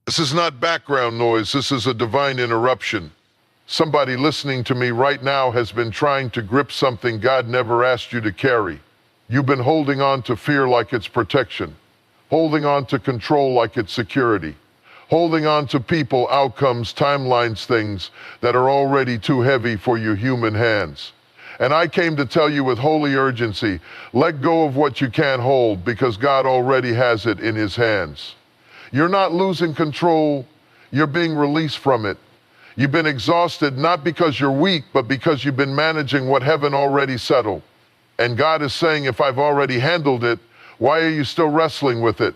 This is not background noise, this is a divine interruption. Somebody listening to me right now has been trying to grip something God never asked you to carry. You've been holding on to fear like it's protection, holding on to control like it's security, holding on to people, outcomes, timelines, things that are already too heavy for your human hands. And I came to tell you with holy urgency, let go of what you can't hold because God already has it in his hands. You're not losing control, you're being released from it. You've been exhausted not because you're weak, but because you've been managing what heaven already settled. And God is saying, if I've already handled it, why are you still wrestling with it?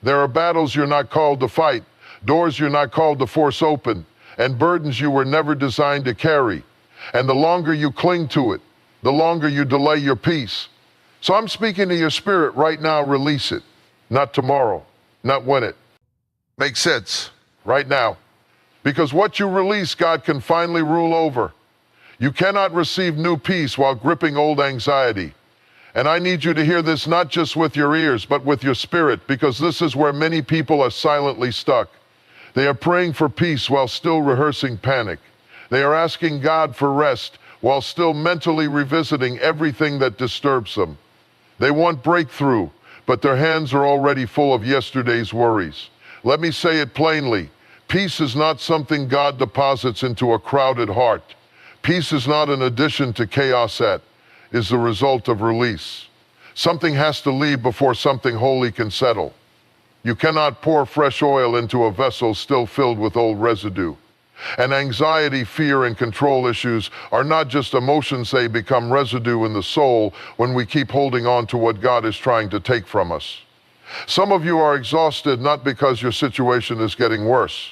There are battles you're not called to fight, doors you're not called to force open, and burdens you were never designed to carry. And the longer you cling to it, the longer you delay your peace. So I'm speaking to your spirit right now, release it. Not tomorrow, not when it makes sense, right now. Because what you release, God can finally rule over. You cannot receive new peace while gripping old anxiety. And I need you to hear this not just with your ears, but with your spirit, because this is where many people are silently stuck. They are praying for peace while still rehearsing panic. They are asking God for rest while still mentally revisiting everything that disturbs them. They want breakthrough, but their hands are already full of yesterday's worries. Let me say it plainly. Peace is not something God deposits into a crowded heart. Peace is not an addition to chaos, that is the result of release. Something has to leave before something holy can settle. You cannot pour fresh oil into a vessel still filled with old residue. And anxiety, fear, and control issues are not just emotions, they become residue in the soul when we keep holding on to what God is trying to take from us. Some of you are exhausted not because your situation is getting worse,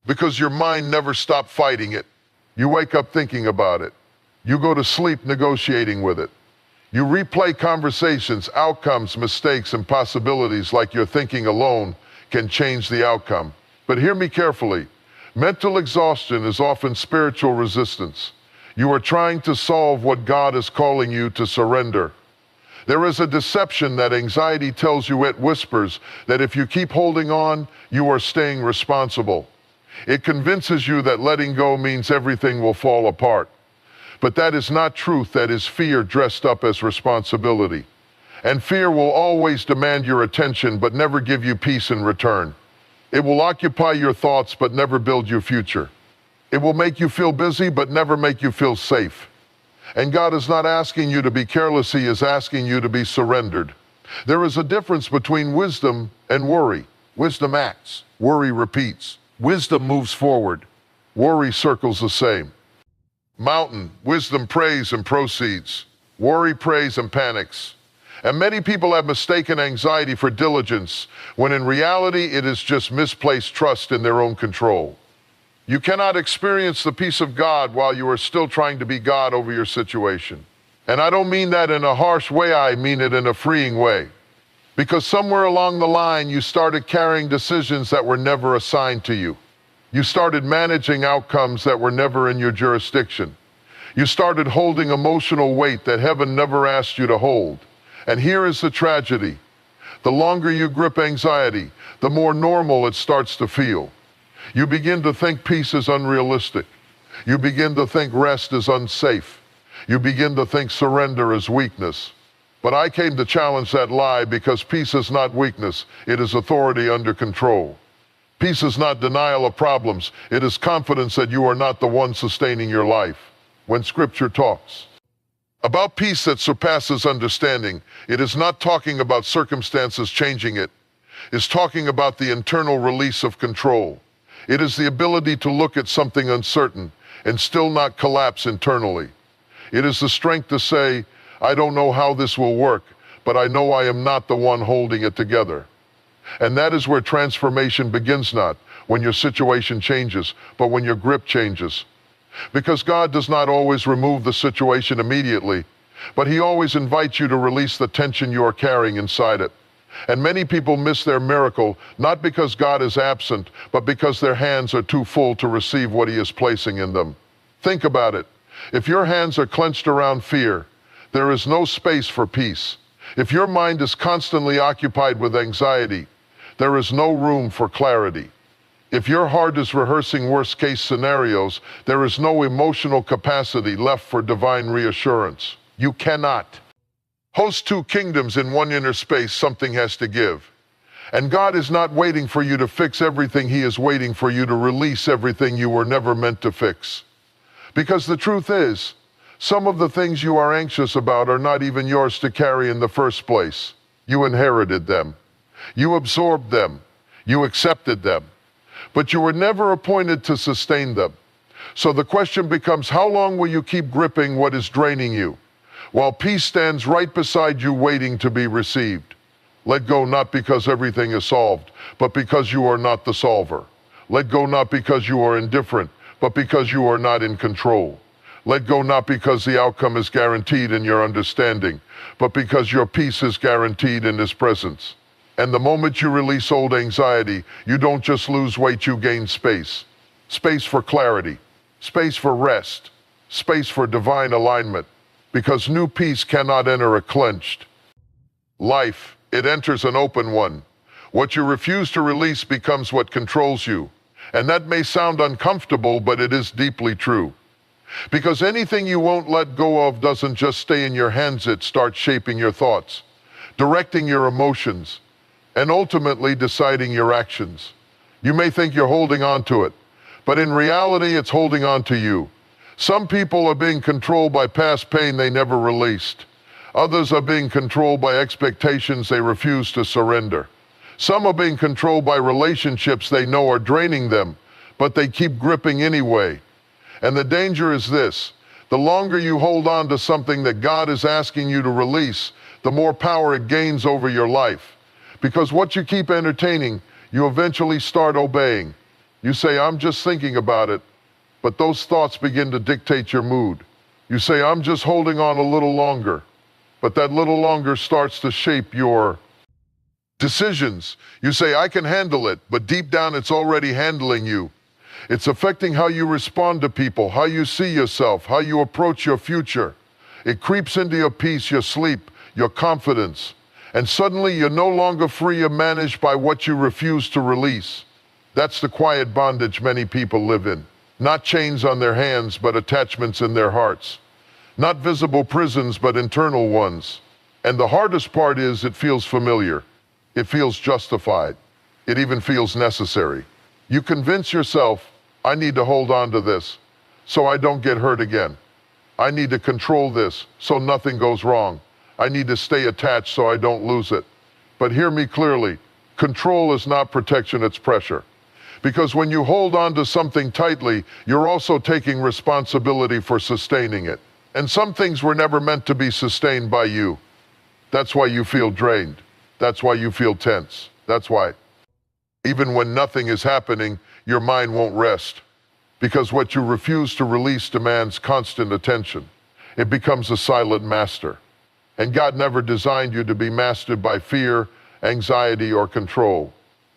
because your mind never stopped fighting it. You wake up thinking about it. You go to sleep negotiating with it. You replay conversations, outcomes, mistakes, and possibilities like your thinking alone can change the outcome. But hear me carefully. Mental exhaustion is often spiritual resistance. You are trying to solve what God is calling you to surrender. There is a deception that anxiety tells you. It whispers that if you keep holding on, you are staying responsible. It convinces you that letting go means everything will fall apart. But that is not truth. That is fear dressed up as responsibility. And fear will always demand your attention, but never give you peace in return. It will occupy your thoughts, but never build your future. It will make you feel busy, but never make you feel safe. And God is not asking you to be careless, he is asking you to be surrendered. There is a difference between wisdom and worry. Wisdom acts, worry repeats. Wisdom moves forward, worry circles the same. Mountain, wisdom prays and proceeds. Worry prays and panics. And many people have mistaken anxiety for diligence, when in reality it is just misplaced trust in their own control. You cannot experience the peace of God while you are still trying to be God over your situation. And I don't mean that in a harsh way, I mean it in a freeing way. Because somewhere along the line, you started carrying decisions that were never assigned to you. You started managing outcomes that were never in your jurisdiction. You started holding emotional weight that heaven never asked you to hold. And here is the tragedy. The longer you grip anxiety, the more normal it starts to feel. You begin to think peace is unrealistic. You begin to think rest is unsafe. You begin to think surrender is weakness. But I came to challenge that lie, because peace is not weakness. It is authority under control. Peace is not denial of problems. It is confidence that you are not the one sustaining your life. When Scripture talks about peace that surpasses understanding, it is not talking about circumstances changing it. It's talking about the internal release of control. It is the ability to look at something uncertain and still not collapse internally. It is the strength to say, I don't know how this will work, but I know I am not the one holding it together. And that is where transformation begins, not when your situation changes, but when your grip changes. Because God does not always remove the situation immediately, but he always invites you to release the tension you are carrying inside it. And many people miss their miracle, not because God is absent, but because their hands are too full to receive what he is placing in them. Think about it. If your hands are clenched around fear, there is no space for peace. If your mind is constantly occupied with anxiety, there is no room for clarity. If your heart is rehearsing worst-case scenarios, there is no emotional capacity left for divine reassurance. You cannot host two kingdoms in one inner space. Something has to give. And God is not waiting for you to fix everything. He is waiting for you to release everything you were never meant to fix. Because the truth is, some of the things you are anxious about are not even yours to carry in the first place. You inherited them. You absorbed them. You accepted them. But you were never appointed to sustain them. So the question becomes, how long will you keep gripping what is draining you, while peace stands right beside you waiting to be received? Let go not because everything is solved, but because you are not the solver. Let go not because you are indifferent, but because you are not in control. Let go not because the outcome is guaranteed in your understanding, but because your peace is guaranteed in His presence. And the moment you release old anxiety, you don't just lose weight, you gain space. Space for clarity, space for rest, space for divine alignment, because new peace cannot enter a clenched life. It enters an open one. What you refuse to release becomes what controls you. And that may sound uncomfortable, but it is deeply true. Because anything you won't let go of doesn't just stay in your hands, it starts shaping your thoughts, directing your emotions, and ultimately deciding your actions. You may think you're holding on to it, but in reality, it's holding on to you. Some people are being controlled by past pain they never released. Others are being controlled by expectations they refuse to surrender. Some are being controlled by relationships they know are draining them, but they keep gripping anyway. And the danger is this: the longer you hold on to something that God is asking you to release, the more power it gains over your life. Because what you keep entertaining, you eventually start obeying. You say, I'm just thinking about it, but those thoughts begin to dictate your mood. You say, I'm just holding on a little longer, but that little longer starts to shape your decisions. You say, I can handle it, but deep down it's already handling you. It's affecting how you respond to people, how you see yourself, how you approach your future. It creeps into your peace, your sleep, your confidence. And suddenly you're no longer free or managed by what you refuse to release. That's the quiet bondage many people live in. Not chains on their hands, but attachments in their hearts. Not visible prisons, but internal ones. And the hardest part is it feels familiar. It feels justified. It even feels necessary. You convince yourself, I need to hold on to this so I don't get hurt again. I need to control this so nothing goes wrong. I need to stay attached so I don't lose it. But hear me clearly. Control is not protection, it's pressure. Because when you hold on to something tightly, you're also taking responsibility for sustaining it. And some things were never meant to be sustained by you. That's why you feel drained. That's why you feel tense. That's why, even when nothing is happening, your mind won't rest. Because what you refuse to release demands constant attention. It becomes a silent master. And God never designed you to be mastered by fear, anxiety, or control.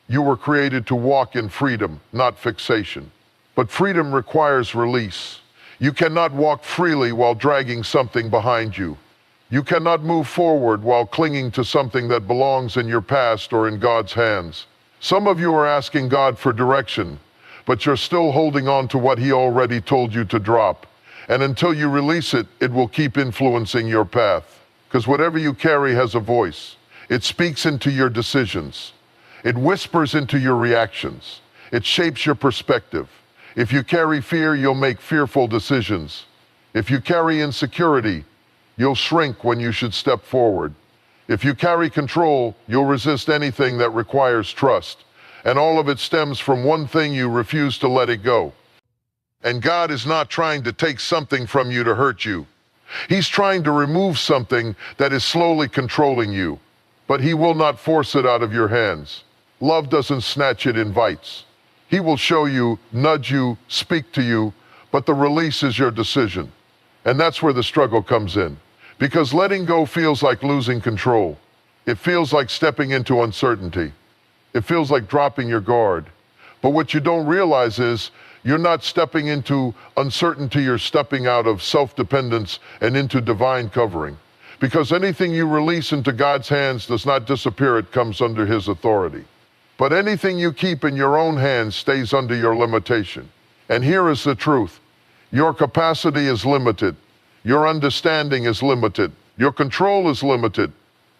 You were created to walk in freedom, not fixation. But freedom requires release. You cannot walk freely while dragging something behind you. You cannot move forward while clinging to something that belongs in your past or in God's hands. Some of you are asking God for direction, but you're still holding on to what He already told you to drop. And until you release it, it will keep influencing your path. Because whatever you carry has a voice. It speaks into your decisions. It whispers into your reactions. It shapes your perspective. If you carry fear, you'll make fearful decisions. If you carry insecurity, you'll shrink when you should step forward. If you carry control, you'll resist anything that requires trust. And all of it stems from one thing: you refuse to let it go. And God is not trying to take something from you to hurt you. He's trying to remove something that is slowly controlling you. But He will not force it out of your hands. Love doesn't snatch, it invites. He will show you, nudge you, speak to you, but the release is your decision. And that's where the struggle comes in. Because letting go feels like losing control. It feels like stepping into uncertainty. It feels like dropping your guard. But what you don't realize is you're not stepping into uncertainty, you're stepping out of self-dependence and into divine covering. Because anything you release into God's hands does not disappear, it comes under His authority. But anything you keep in your own hands stays under your limitation. And here is the truth. Your capacity is limited. Your understanding is limited. Your control is limited.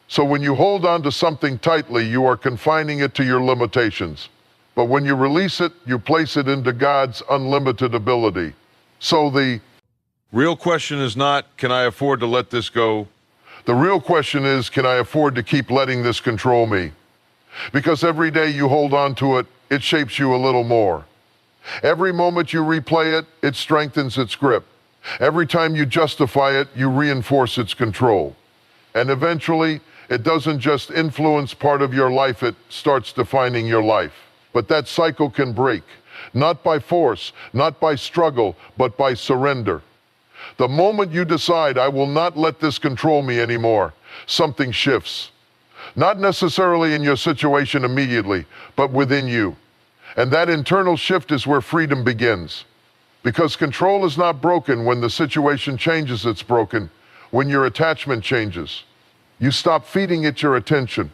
So when you hold on to something tightly, you are confining it to your limitations. But when you release it, you place it into God's unlimited ability. So the real question is not, can I afford to let this go? The real question is, can I afford to keep letting this control me? Because every day you hold on to it, it shapes you a little more. Every moment you replay it, it strengthens its grip. Every time you justify it, you reinforce its control. And eventually, it doesn't just influence part of your life, it starts defining your life. But that cycle can break, not by force, not by struggle, but by surrender. The moment you decide, I will not let this control me anymore, something shifts. Not necessarily in your situation immediately, but within you. And that internal shift is where freedom begins. Because control is not broken when the situation changes, it's broken when your attachment changes. You stop feeding it your attention.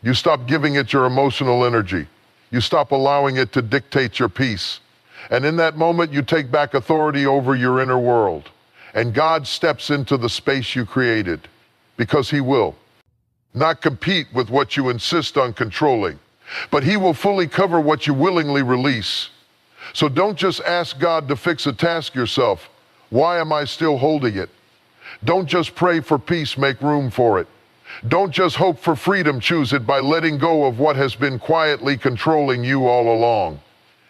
You stop giving it your emotional energy. You stop allowing it to dictate your peace. And in that moment, you take back authority over your inner world. And God steps into the space you created, because He will not compete with what you insist on controlling, but He will fully cover what you willingly release. So don't just ask God to fix a task yourself. Why am I still holding it? Don't just pray for peace, make room for it. Don't just hope for freedom, choose it by letting go of what has been quietly controlling you all along.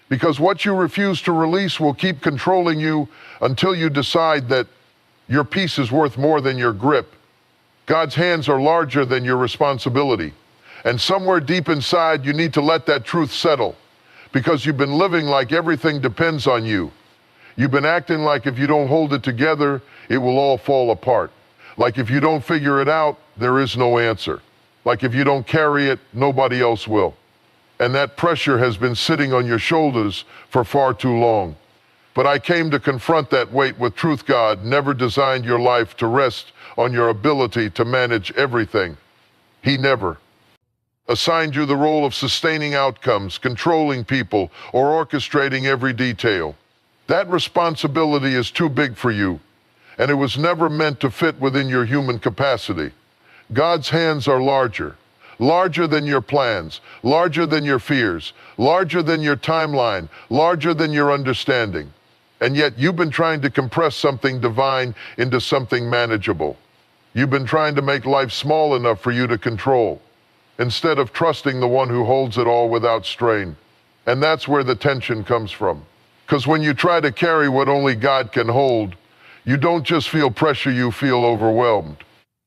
Because what you refuse to release will keep controlling you until you decide that your peace is worth more than your grip. God's hands are larger than your responsibility. And somewhere deep inside, you need to let that truth settle. Because you've been living like everything depends on you. You've been acting like if you don't hold it together, it will all fall apart. Like if you don't figure it out, there is no answer. Like if you don't carry it, nobody else will. And that pressure has been sitting on your shoulders for far too long. But I came to confront that weight with truth. God never designed your life to rest on your ability to manage everything. He never assigned you the role of sustaining outcomes, controlling people, or orchestrating every detail. That responsibility is too big for you, and it was never meant to fit within your human capacity. God's hands are larger than your plans, larger than your fears, larger than your timeline, larger than your understanding. And yet you've been trying to compress something divine into something manageable. You've been trying to make life small enough for you to control, instead of trusting the one who holds it all without strain. And that's where the tension comes from. Because when you try to carry what only God can hold, you don't just feel pressure, you feel overwhelmed.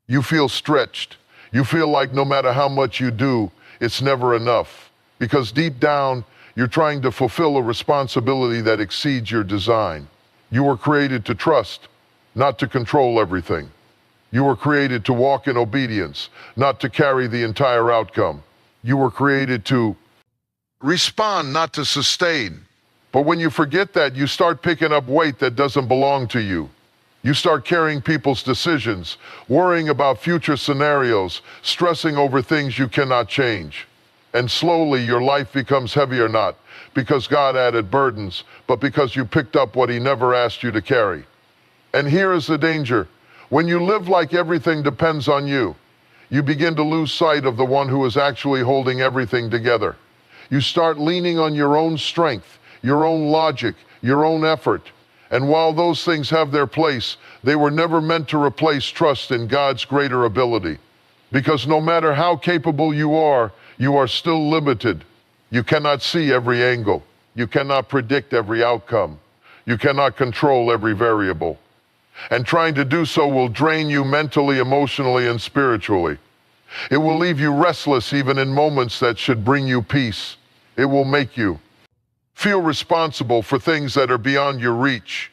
You feel stretched. You feel like no matter how much you do, it's never enough. Because deep down, you're trying to fulfill a responsibility that exceeds your design. You were created to trust, not to control everything. You were created to walk in obedience, not to carry the entire outcome. You were created to respond, not to sustain. But when you forget that, you start picking up weight that doesn't belong to you. You start carrying people's decisions, worrying about future scenarios, stressing over things you cannot change. And slowly your life becomes heavier, not because God added burdens, but because you picked up what He never asked you to carry. And here is the danger. When you live like everything depends on you, you begin to lose sight of the one who is actually holding everything together. You start leaning on your own strength, your own logic, your own effort. And while those things have their place, they were never meant to replace trust in God's greater ability. Because no matter how capable you are still limited. You cannot see every angle. You cannot predict every outcome. You cannot control every variable. And trying to do so will drain you mentally, emotionally, and spiritually. It will leave you restless even in moments that should bring you peace. It will make you feel responsible for things that are beyond your reach.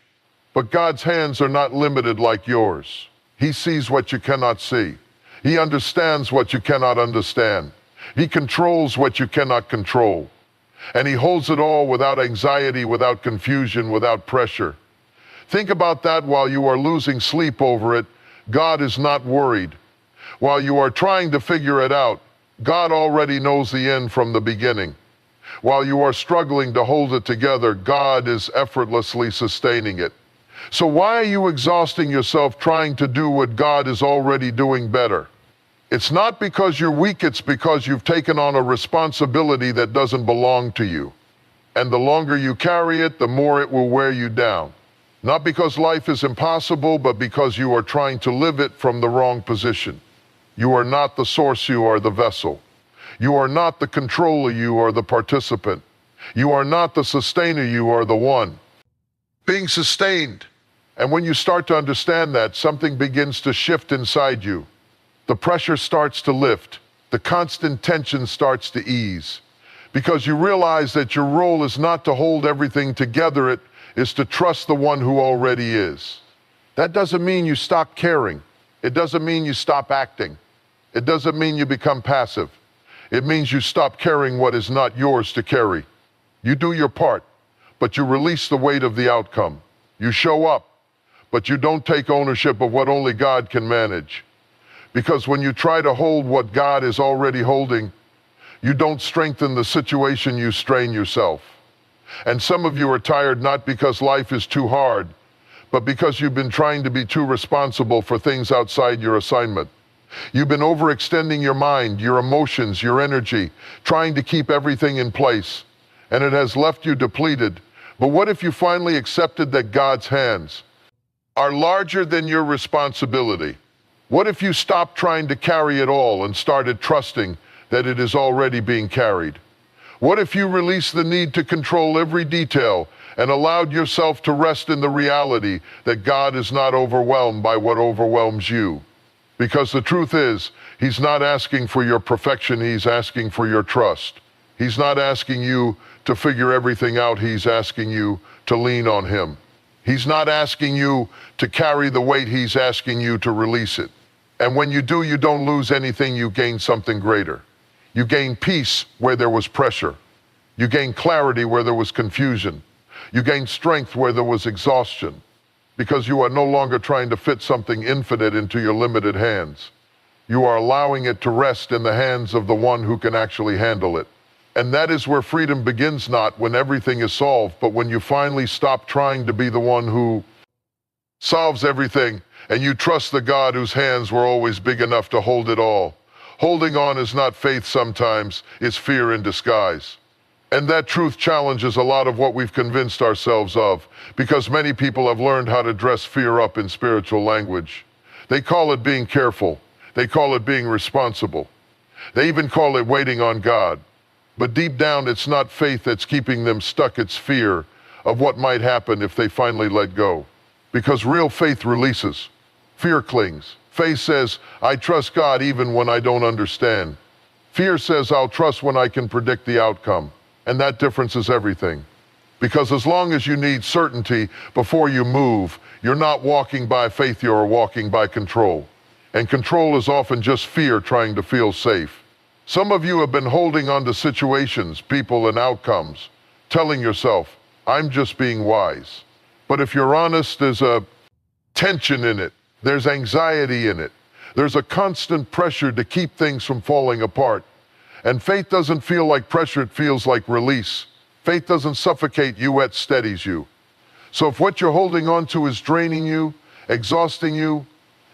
But God's hands are not limited like yours. He sees what you cannot see. He understands what you cannot understand. He controls what you cannot control. And He holds it all without anxiety, without confusion, without pressure. Think about that while you are losing sleep over it. God is not worried. While you are trying to figure it out, God already knows the end from the beginning. While you are struggling to hold it together, God is effortlessly sustaining it. So why are you exhausting yourself trying to do what God is already doing better? It's not because you're weak, it's because you've taken on a responsibility that doesn't belong to you. And the longer you carry it, the more it will wear you down. Not because life is impossible, but because you are trying to live it from the wrong position. You are not the source, you are the vessel. You are not the controller, you are the participant. You are not the sustainer, you are the one being sustained. And when you start to understand that, something begins to shift inside you. The pressure starts to lift. The constant tension starts to ease. Because you realize that your role is not to hold everything together, it is to trust the one who already is. That doesn't mean you stop caring. It doesn't mean you stop acting. It doesn't mean you become passive. It means you stop carrying what is not yours to carry. You do your part, but you release the weight of the outcome. You show up, but you don't take ownership of what only God can manage. Because when you try to hold what God is already holding, you don't strengthen the situation, you strain yourself. And some of you are tired not because life is too hard, but because you've been trying to be too responsible for things outside your assignment. You've been overextending your mind, your emotions, your energy, trying to keep everything in place, and it has left you depleted. But what if you finally accepted that God's hands are larger than your responsibility? What if you stopped trying to carry it all and started trusting that it is already being carried? What if you released the need to control every detail and allowed yourself to rest in the reality that God is not overwhelmed by what overwhelms you? Because the truth is, he's not asking for your perfection, he's asking for your trust. He's not asking you to figure everything out, he's asking you to lean on him. He's not asking you to carry the weight, he's asking you to release it. And when you do, you don't lose anything, you gain something greater. You gain peace where there was pressure. You gain clarity where there was confusion. You gain strength where there was exhaustion. Because you are no longer trying to fit something infinite into your limited hands. You are allowing it to rest in the hands of the one who can actually handle it. And that is where freedom begins, not when everything is solved, but when you finally stop trying to be the one who solves everything, and you trust the God whose hands were always big enough to hold it all. Holding on is not faith sometimes, it's fear in disguise. And that truth challenges a lot of what we've convinced ourselves of, because many people have learned how to dress fear up in spiritual language. They call it being careful. They call it being responsible. They even call it waiting on God. But deep down, it's not faith that's keeping them stuck, it's fear of what might happen if they finally let go. Because real faith releases. Fear clings. Faith says, I trust God even when I don't understand. Fear says, I'll trust when I can predict the outcome. And that difference is everything. Because as long as you need certainty before you move, you're not walking by faith, you're walking by control. And control is often just fear trying to feel safe. Some of you have been holding on to situations, people, and outcomes, telling yourself, I'm just being wise. But if you're honest, there's a tension in it. There's anxiety in it. There's a constant pressure to keep things from falling apart. And faith doesn't feel like pressure, it feels like release. Faith doesn't suffocate you, it steadies you. So if what you're holding on to is draining you, exhausting you,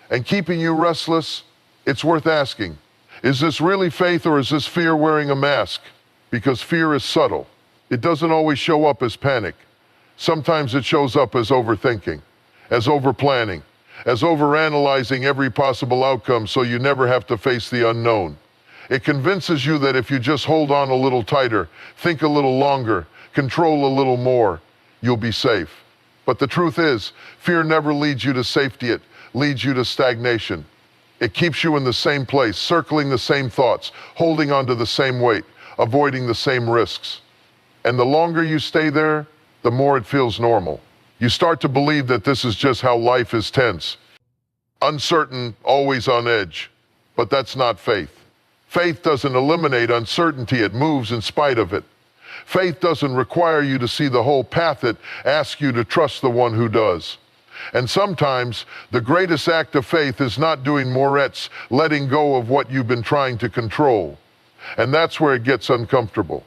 and keeping you restless, it's worth asking, is this really faith or is this fear wearing a mask? Because fear is subtle. It doesn't always show up as panic. Sometimes it shows up as overthinking, as overplanning, as overanalyzing every possible outcome so you never have to face the unknown. It convinces you that if you just hold on a little tighter, think a little longer, control a little more, you'll be safe. But the truth is, fear never leads you to safety, it leads you to stagnation. It keeps you in the same place, circling the same thoughts, holding on to the same weight, avoiding the same risks. And the longer you stay there, the more it feels normal. You start to believe that this is just how life is, tense, uncertain, always on edge. But that's not faith. Faith doesn't eliminate uncertainty, it moves in spite of it. Faith doesn't require you to see the whole path, it asks you to trust the one who does. And sometimes the greatest act of faith is not doing morettes, letting go of what you've been trying to control. And that's where it gets uncomfortable.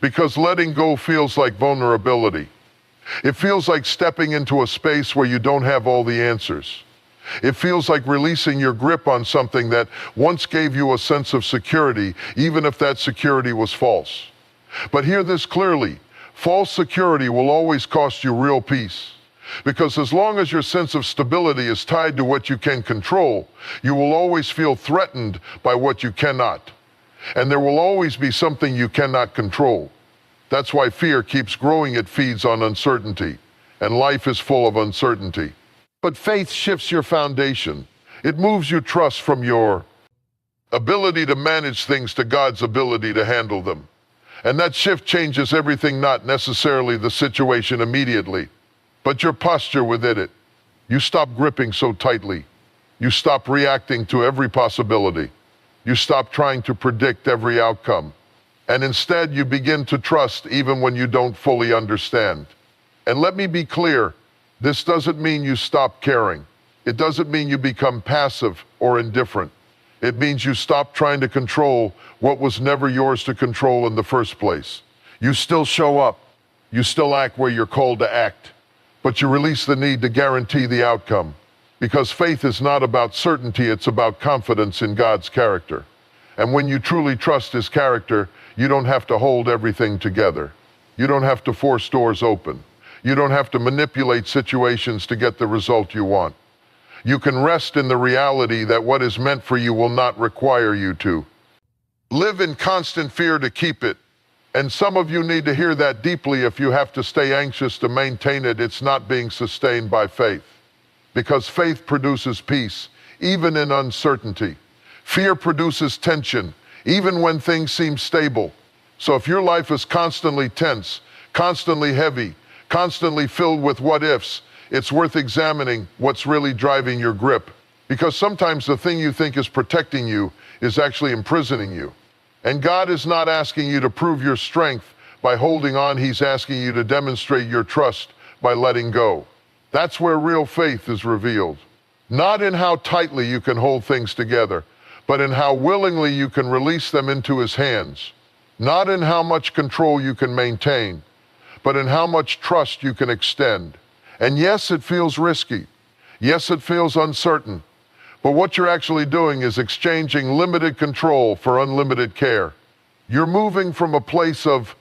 Because letting go feels like vulnerability. It feels like stepping into a space where you don't have all the answers. It feels like releasing your grip on something that once gave you a sense of security, even if that security was false. But hear this clearly. False security will always cost you real peace. Because as long as your sense of stability is tied to what you can control, you will always feel threatened by what you cannot. And there will always be something you cannot control. That's why fear keeps growing. It feeds on uncertainty. And life is full of uncertainty. But faith shifts your foundation. It moves your trust from your ability to manage things to God's ability to handle them. And that shift changes everything, not necessarily the situation immediately, but your posture within it. You stop gripping so tightly. You stop reacting to every possibility. You stop trying to predict every outcome. And instead, you begin to trust even when you don't fully understand. And let me be clear, this doesn't mean you stop caring. It doesn't mean you become passive or indifferent. It means you stop trying to control what was never yours to control in the first place. You still show up. You still act where you're called to act. But you release the need to guarantee the outcome. Because faith is not about certainty, it's about confidence in God's character. And when you truly trust His character, you don't have to hold everything together. You don't have to force doors open. You don't have to manipulate situations to get the result you want. You can rest in the reality that what is meant for you will not require you to live in constant fear to keep it. And some of you need to hear that deeply. If you have to stay anxious to maintain it, it's not being sustained by faith. Because faith produces peace, even in uncertainty. Fear produces tension, even when things seem stable. So if your life is constantly tense, constantly heavy, constantly filled with what ifs, it's worth examining what's really driving your grip. Because sometimes the thing you think is protecting you is actually imprisoning you. And God is not asking you to prove your strength by holding on. He's asking you to demonstrate your trust by letting go. That's where real faith is revealed. Not in how tightly you can hold things together, but in how willingly you can release them into His hands. Not in how much control you can maintain, but in how much trust you can extend. And yes, it feels risky. Yes, it feels uncertain. But what you're actually doing is exchanging limited control for unlimited care. You're moving from a place of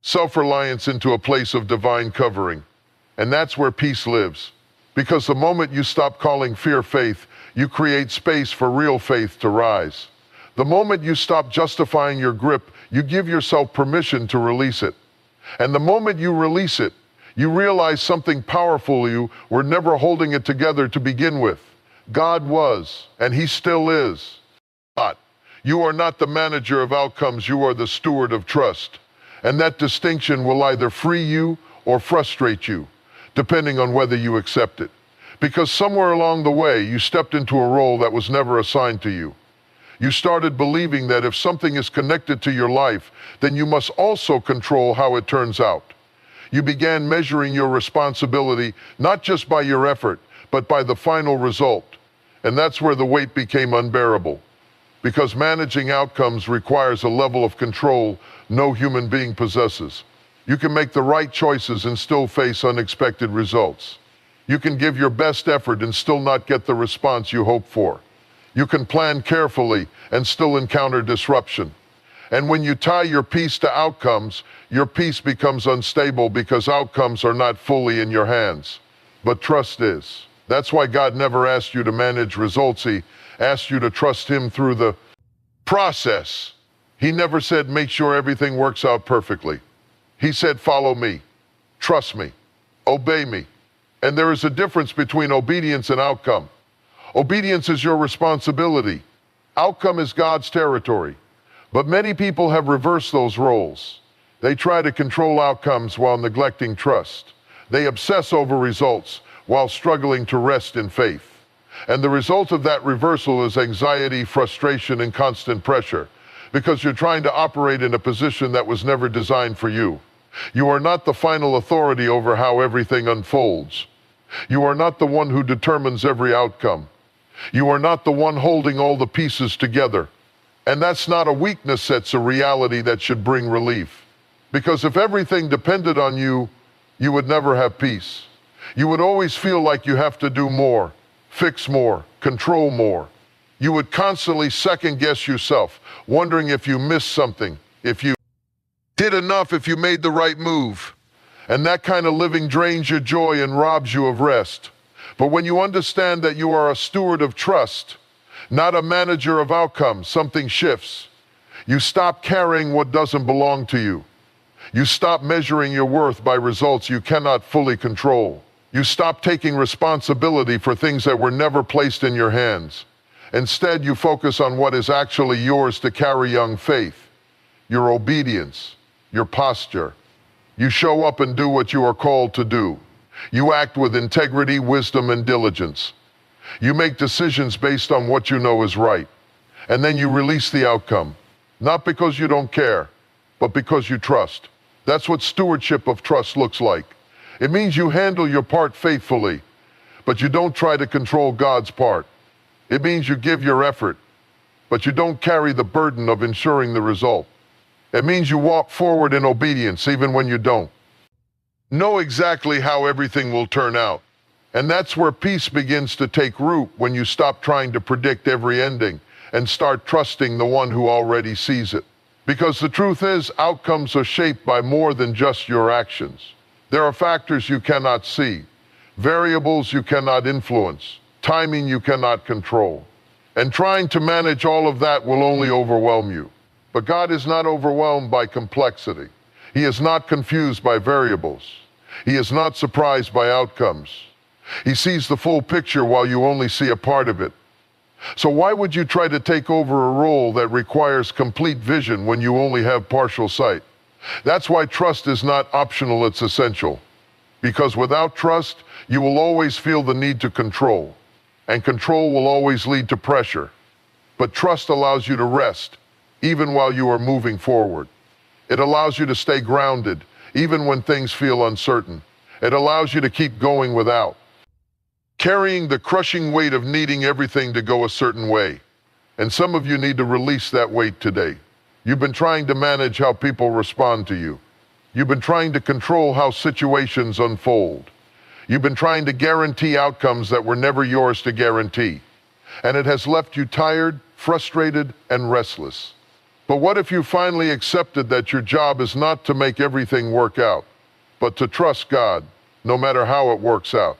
self-reliance into a place of divine covering. And that's where peace lives. Because the moment you stop calling fear faith, you create space for real faith to rise. The moment you stop justifying your grip, you give yourself permission to release it. And the moment you release it, you realize something powerful. You were never holding it together to begin with. God was, and He still is. You are not the manager of outcomes, you are the steward of trust. And that distinction will either free you or frustrate you, depending on whether you accept it. Because somewhere along the way, you stepped into a role that was never assigned to you. You started believing that if something is connected to your life, then you must also control how it turns out. You began measuring your responsibility not just by your effort, but by the final result. And that's where the weight became unbearable. Because managing outcomes requires a level of control no human being possesses. You can make the right choices and still face unexpected results. You can give your best effort and still not get the response you hope for. You can plan carefully and still encounter disruption. And when you tie your peace to outcomes, your peace becomes unstable because outcomes are not fully in your hands. But trust is. That's why God never asked you to manage results. He asked you to trust Him through the process. He never said, make sure everything works out perfectly. He said, follow me, trust me, obey me. And there is a difference between obedience and outcome. Obedience is your responsibility. Outcome is God's territory. But many people have reversed those roles. They try to control outcomes while neglecting trust. They obsess over results while struggling to rest in faith. And the result of that reversal is anxiety, frustration, and constant pressure, because you're trying to operate in a position that was never designed for you. You are not the final authority over how everything unfolds. You are not the one who determines every outcome. You are not the one holding all the pieces together. And that's not a weakness, that's a reality that should bring relief. Because if everything depended on you, you would never have peace. You would always feel like you have to do more, fix more, control more. You would constantly second guess yourself, wondering if you missed something, if you did enough, if you made the right move. And that kind of living drains your joy and robs you of rest. But when you understand that you are a steward of trust, not a manager of outcomes, something shifts. You stop carrying what doesn't belong to you. You stop measuring your worth by results you cannot fully control. You stop taking responsibility for things that were never placed in your hands. Instead, you focus on what is actually yours to carry: young faith, your obedience, your posture. You show up and do what you are called to do. You act with integrity, wisdom, and diligence. You make decisions based on what you know is right. And then you release the outcome, not because you don't care, but because you trust. That's what stewardship of trust looks like. It means you handle your part faithfully, but you don't try to control God's part. It means you give your effort, but you don't carry the burden of ensuring the result. It means you walk forward in obedience even when you don't know exactly how everything will turn out. And that's where peace begins to take root, when you stop trying to predict every ending and start trusting the one who already sees it. Because the truth is, outcomes are shaped by more than just your actions. There are factors you cannot see, variables you cannot influence, timing you cannot control. And trying to manage all of that will only overwhelm you. But God is not overwhelmed by complexity. He is not confused by variables. He is not surprised by outcomes. He sees the full picture while you only see a part of it. So why would you try to take over a role that requires complete vision when you only have partial sight? That's why trust is not optional, it's essential. Because without trust, you will always feel the need to control. And control will always lead to pressure. But trust allows you to rest, even while you are moving forward. It allows you to stay grounded, even when things feel uncertain. It allows you to keep going without carrying the crushing weight of needing everything to go a certain way. And some of you need to release that weight today. You've been trying to manage how people respond to you. You've been trying to control how situations unfold. You've been trying to guarantee outcomes that were never yours to guarantee. And it has left you tired, frustrated, and restless. But what if you finally accepted that your job is not to make everything work out, but to trust God, no matter how it works out?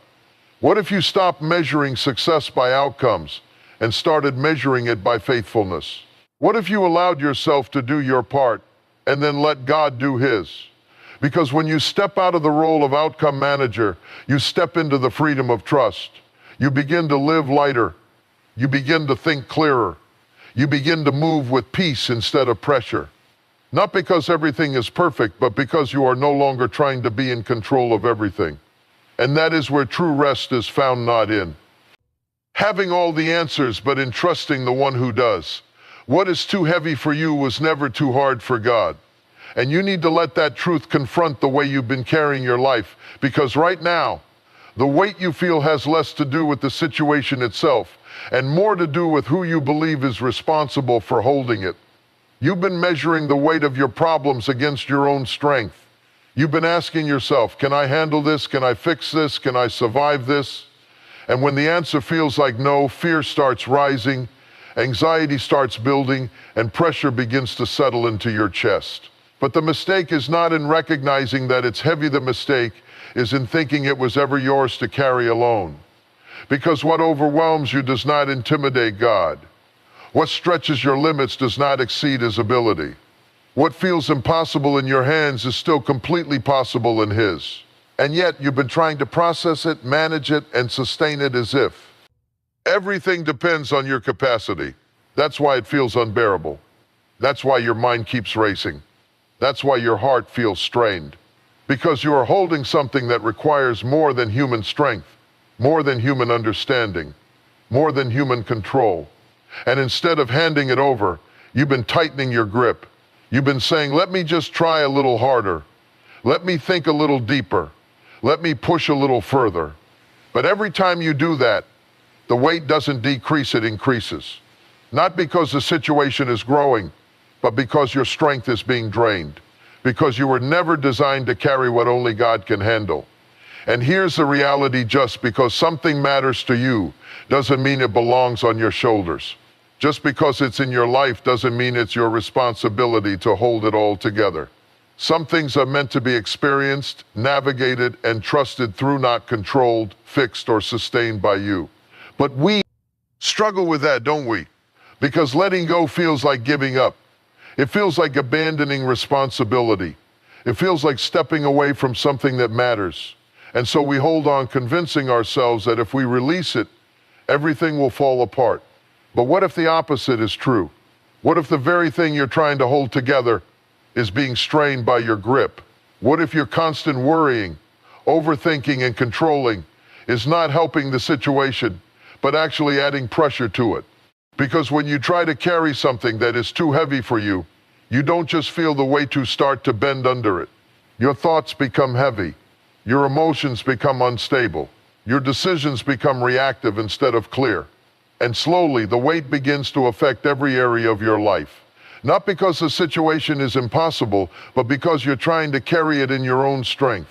What if you stopped measuring success by outcomes and started measuring it by faithfulness? What if you allowed yourself to do your part and then let God do his? Because when you step out of the role of outcome manager, you step into the freedom of trust. You begin to live lighter. You begin to think clearer. You begin to move with peace instead of pressure. Not because everything is perfect, but because you are no longer trying to be in control of everything. And that is where true rest is found, not in having all the answers, but in trusting the one who does. What is too heavy for you was never too hard for God. And you need to let that truth confront the way you've been carrying your life, because right now, the weight you feel has less to do with the situation itself and more to do with who you believe is responsible for holding it. You've been measuring the weight of your problems against your own strength. You've been asking yourself, can I handle this? Can I fix this? Can I survive this? And when the answer feels like no, fear starts rising, anxiety starts building, and pressure begins to settle into your chest. But the mistake is not in recognizing that it's heavy. The mistake is in thinking it was ever yours to carry alone. Because what overwhelms you does not intimidate God. What stretches your limits does not exceed his ability. What feels impossible in your hands is still completely possible in his. And yet you've been trying to process it, manage it, and sustain it as if everything depends on your capacity. That's why it feels unbearable. That's why your mind keeps racing. That's why your heart feels strained. Because you are holding something that requires more than human strength, more than human understanding, more than human control. And instead of handing it over, you've been tightening your grip. You've been saying, let me just try a little harder. Let me think a little deeper. Let me push a little further. But every time you do that, the weight doesn't decrease, it increases. Not because the situation is growing, but because your strength is being drained. Because you were never designed to carry what only God can handle. And here's the reality: just because something matters to you doesn't mean it belongs on your shoulders. Just because it's in your life doesn't mean it's your responsibility to hold it all together. Some things are meant to be experienced, navigated, and trusted through, not controlled, fixed, or sustained by you. But we struggle with that, don't we? Because letting go feels like giving up. It feels like abandoning responsibility. It feels like stepping away from something that matters. And so we hold on, convincing ourselves that if we release it, everything will fall apart. But what if the opposite is true? What if the very thing you're trying to hold together is being strained by your grip? What if your constant worrying, overthinking, and controlling is not helping the situation, but actually adding pressure to it? Because when you try to carry something that is too heavy for you, you don't just feel the weight, you start to bend under it. Your thoughts become heavy. Your emotions become unstable. Your decisions become reactive instead of clear. And slowly, the weight begins to affect every area of your life. Not because the situation is impossible, but because you're trying to carry it in your own strength.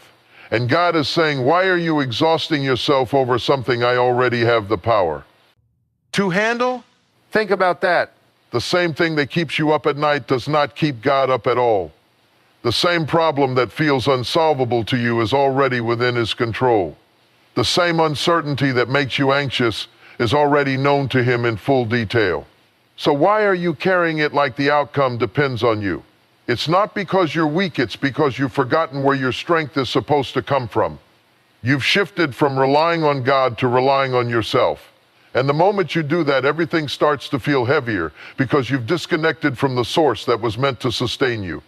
And God is saying, why are you exhausting yourself over something I already have the power to handle? Think about that. The same thing that keeps you up at night does not keep God up at all. The same problem that feels unsolvable to you is already within His control. The same uncertainty that makes you anxious is already known to Him in full detail. So why are you carrying it like the outcome depends on you? It's not because you're weak, it's because you've forgotten where your strength is supposed to come from. You've shifted from relying on God to relying on yourself. And the moment you do that, everything starts to feel heavier because you've disconnected from the source that was meant to sustain you.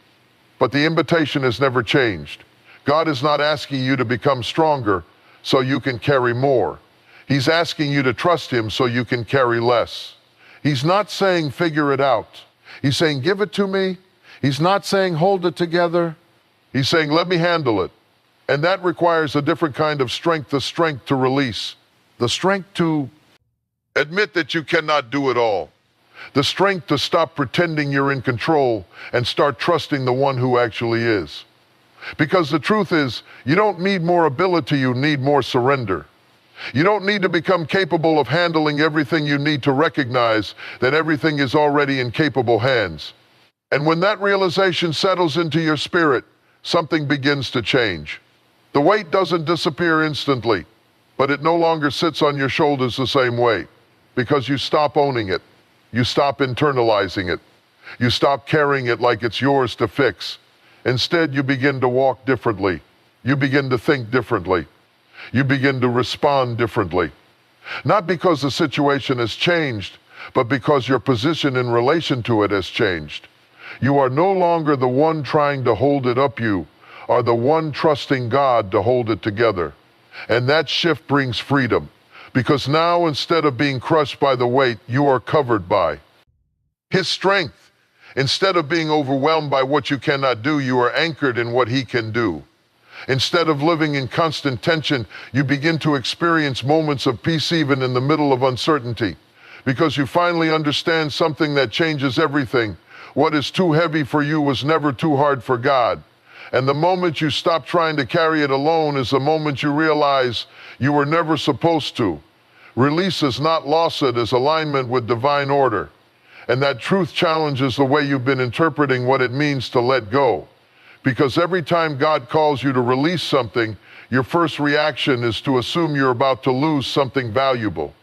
But the invitation has never changed. God is not asking you to become stronger so you can carry more. He's asking you to trust Him so you can carry less. He's not saying figure it out. He's saying give it to me. He's not saying hold it together. He's saying let me handle it. And that requires a different kind of strength, the strength to release, the strength to admit that you cannot do it all, the strength to stop pretending you're in control and start trusting the one who actually is. Because the truth is, you don't need more ability, you need more surrender. You don't need to become capable of handling everything, you need to recognize that everything is already in capable hands. And when that realization settles into your spirit, something begins to change. The weight doesn't disappear instantly, but it no longer sits on your shoulders the same way, because you stop owning it. You stop internalizing it. You stop carrying it like it's yours to fix. Instead, you begin to walk differently. You begin to think differently. You begin to respond differently. Not because the situation has changed, but because your position in relation to it has changed. You are no longer the one trying to hold it up, you are the one trusting God to hold it together. And that shift brings freedom, because now instead of being crushed by the weight, you are covered by His strength. Instead of being overwhelmed by what you cannot do, you are anchored in what He can do. Instead of living in constant tension, you begin to experience moments of peace even in the middle of uncertainty, because you finally understand something that changes everything. What is too heavy for you was never too hard for God. And the moment you stop trying to carry it alone is the moment you realize you were never supposed to. Release is not loss, it is alignment with divine order. And that truth challenges the way you've been interpreting what it means to let go. Because every time God calls you to release something, your first reaction is to assume you're about to lose something valuable.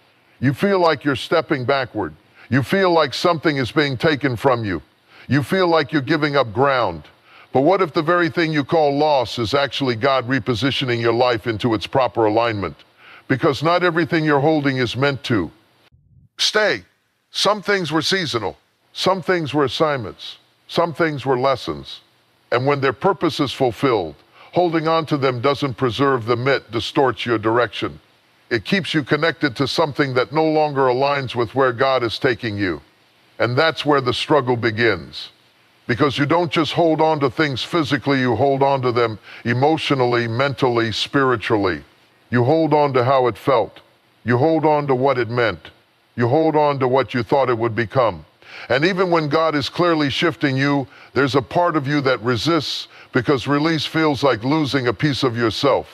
You feel like you're stepping backward. You feel like something is being taken from you. You feel like you're giving up ground. But what if the very thing you call loss is actually God repositioning your life into its proper alignment? Because not everything you're holding is meant to stay. Some things were seasonal. Some things were assignments. Some things were lessons. And when their purpose is fulfilled, holding on to them doesn't preserve them, it distorts your direction. It keeps you connected to something that no longer aligns with where God is taking you. And that's where the struggle begins. Because you don't just hold on to things physically, you hold on to them emotionally, mentally, spiritually. You hold on to how it felt. You hold on to what it meant. You hold on to what you thought it would become. And even when God is clearly shifting you, there's a part of you that resists because release feels like losing a piece of yourself.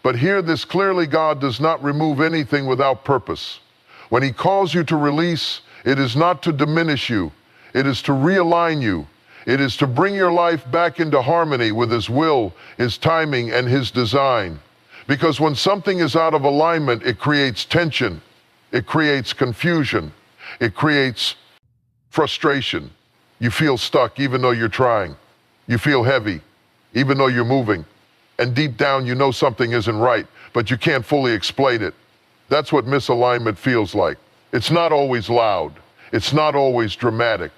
But hear this clearly, God does not remove anything without purpose. When he calls you to release, it is not to diminish you. It is to realign you. It is to bring your life back into harmony with his will, his timing, and his design. Because when something is out of alignment, it creates tension. It creates confusion. It creates frustration. You feel stuck even though you're trying. You feel heavy even though you're moving. And deep down you know something isn't right, but you can't fully explain it. That's what misalignment feels like. It's not always loud. It's not always dramatic.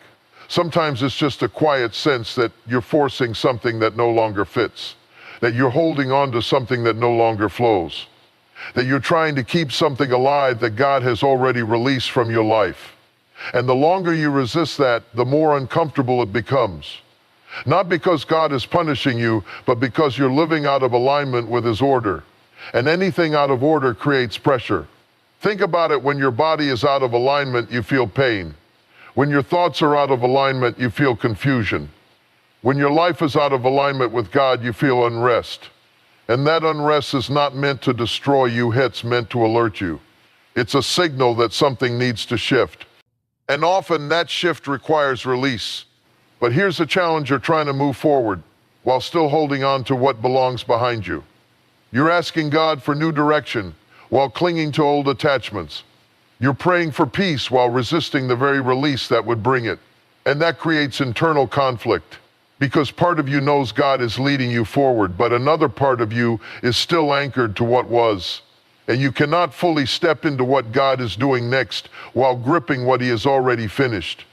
Sometimes it's just a quiet sense that you're forcing something that no longer fits, that you're holding on to something that no longer flows, that you're trying to keep something alive that God has already released from your life. And the longer you resist that, the more uncomfortable it becomes. Not because God is punishing you, but because you're living out of alignment with his order. And anything out of order creates pressure. Think about it. When your body is out of alignment, you feel pain. When your thoughts are out of alignment, you feel confusion. When your life is out of alignment with God, you feel unrest. And that unrest is not meant to destroy you, it's meant to alert you. It's a signal that something needs to shift. And often that shift requires release. But here's the challenge: you're trying to move forward while still holding on to what belongs behind you. You're asking God for new direction while clinging to old attachments. You're praying for peace while resisting the very release that would bring it. And that creates internal conflict, because part of you knows God is leading you forward, but another part of you is still anchored to what was. And you cannot fully step into what God is doing next while gripping what he has already finished.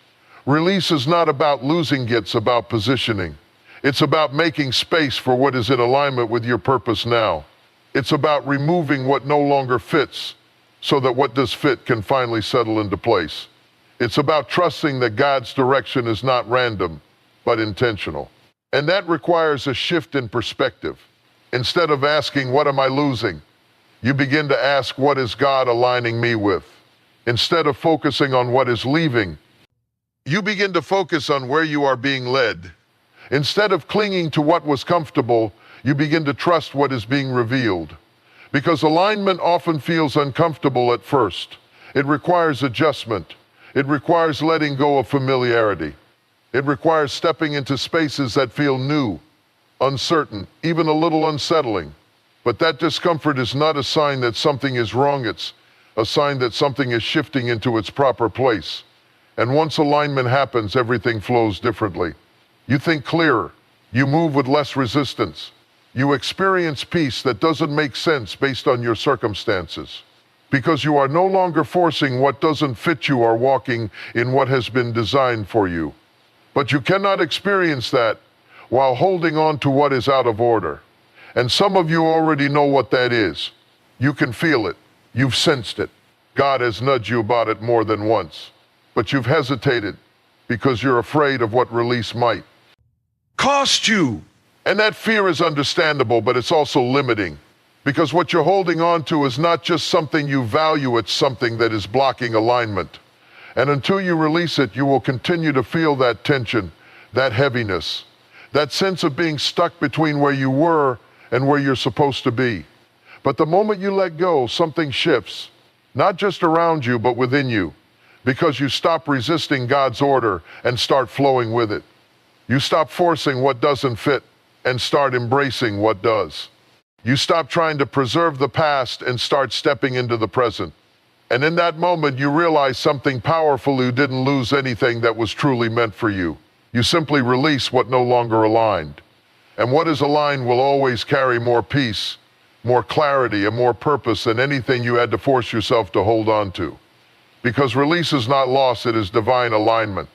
Release is not about losing, it's about positioning. It's about making space for what is in alignment with your purpose now. It's about removing what no longer fits so that what does fit can finally settle into place. It's about trusting that God's direction is not random, but intentional. And that requires a shift in perspective. Instead of asking, what am I losing? You begin to ask, what is God aligning me with? Instead of focusing on what is leaving, you begin to focus on where you are being led. Instead of clinging to what was comfortable, you begin to trust what is being revealed. Because alignment often feels uncomfortable at first. It requires adjustment. It requires letting go of familiarity. It requires stepping into spaces that feel new, uncertain, even a little unsettling. But that discomfort is not a sign that something is wrong. It's a sign that something is shifting into its proper place. And once alignment happens, everything flows differently. You think clearer. You move with less resistance. You experience peace that doesn't make sense based on your circumstances. Because you are no longer forcing what doesn't fit you or walking in what has been designed for you. But you cannot experience that while holding on to what is out of order. And some of you already know what that is. You can feel it. You've sensed it. God has nudged you about it more than once. But you've hesitated because you're afraid of what release might cost you. And that fear is understandable, but it's also limiting. Because what you're holding on to is not just something you value, it's something that is blocking alignment. And until you release it, you will continue to feel that tension, that heaviness, that sense of being stuck between where you were and where you're supposed to be. But the moment you let go, something shifts, not just around you, but within you, because you stop resisting God's order and start flowing with it. You stop forcing what doesn't fit and start embracing what does. You stop trying to preserve the past and start stepping into the present. And in that moment, you realize something powerful. You didn't lose anything that was truly meant for you. You simply release what no longer aligned. And what is aligned will always carry more peace, more clarity, and more purpose than anything you had to force yourself to hold on to. Because release is not loss, it is divine alignment.